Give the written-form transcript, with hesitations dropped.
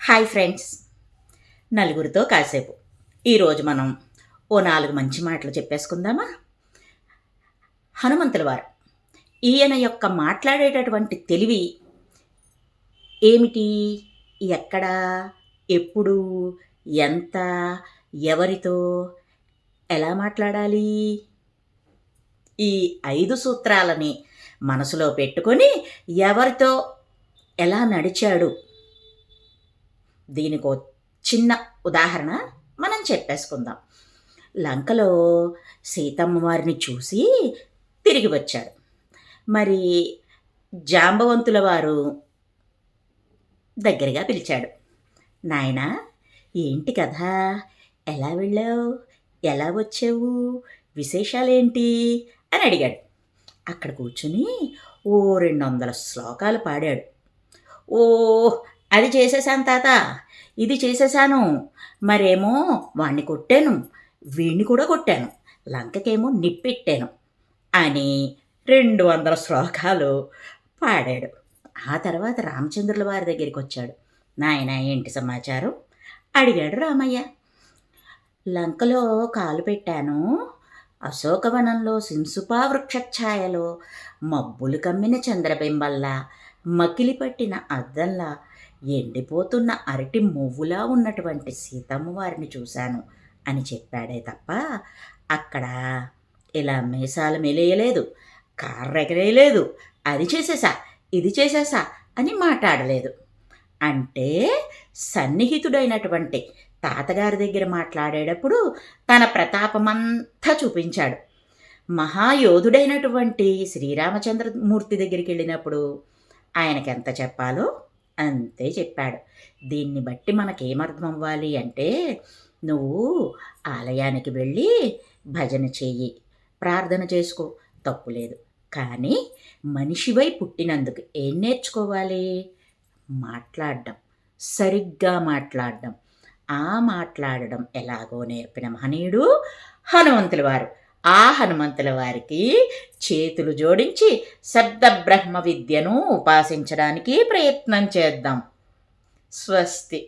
Hi friends, నలుగురితో కాసేపు. ఈరోజు మనం ఓ 4 మంచి మాటలు చెప్పేసుకుందామా? హనుమంతుల వారు. ఈయన యొక్క మాట్లాడేటటువంటి తెలివి ఏమిటి? ఎక్కడ? ఎప్పుడు? ఎంత? ఎవరితో? ఎలా మాట్లాడాలి? ఈ 5 సూత్రాలని మనసులో పెట్టుకొని ఎవరితో ఎలా నడిచాడు? దీనికో చిన్న ఉదాహరణ మనం చెప్పేసుకుందాం. లంకలో సీతమ్మ వారిని చూసి తిరిగి వచ్చాడు. మరి జాంబవంతుల వారు దగ్గరగా పిలిచాడు. నాయనా, ఏంటి కథ? ఎలా వెళ్ళావు? ఎలా వచ్చావు? విశేషాలేంటి? అని అడిగాడు. అక్కడ కూర్చుని ఓ 200 శ్లోకాలు పాడాడు. ఓ అది చేసేసాను తాత, ఇది చేసేసాను, మరేమో వాణ్ణి కొట్టాను, వీణ్ణి కూడా కొట్టాను, లంకకేమో నిప్పెట్టాను అని 200 శ్లోకాలు పాడాడు. ఆ తర్వాత రామచంద్రుల వారి దగ్గరికి వచ్చాడు. నాయన ఏంటి సమాచారం అడిగాడు రామయ్య. లంకలో కాలు పెట్టాను. అశోకవనంలో సింసుపా వృక్షఛాయలో మబ్బులు కమ్మిన చంద్రబింబల్లా, మకిలి పట్టిన అద్దంలా, ఎండిపోతున్న అరటి మువ్వులా ఉన్నటువంటి సీతమ్మ వారిని చూశాను అని చెప్పాడే తప్ప అక్కడ ఇలా మీసాలు మెలేయలేదు, కార్రెగరేయలేదు, అది చేసేసా, ఇది చేసేసా అని మాట్లాడలేదు. అంటే సన్నిహితుడైనటువంటి తాతగారి దగ్గర మాట్లాడేటప్పుడు తన ప్రతాపమంతా చూపించాడు. మహాయోధుడైనటువంటి శ్రీరామచంద్రమూర్తి దగ్గరికి వెళ్ళినప్పుడు ఆయనకి ఎంత చెప్పాలో అంతే చెప్పాడు. దీన్ని బట్టి మనకేమర్థం అవ్వాలి అంటే, నువ్వు ఆలయానికి వెళ్ళి భజన చెయ్యి, ప్రార్థన చేసుకో, తప్పులేదు. కానీ మనిషివై పుట్టినందుకు ఏం నేర్చుకోవాలి? మాట్లాడడం, సరిగ్గా మాట్లాడడం. ఆ మాట్లాడడం ఎలాగో నేర్పిన మహనీయుడు హనుమంతుల వారు. ఆ హనుమంతుల వారికి చేతులు జోడించి శబ్ద బ్రహ్మ విద్యను ఉపాసించడానికి ప్రయత్నం చేద్దాం. స్వస్తి.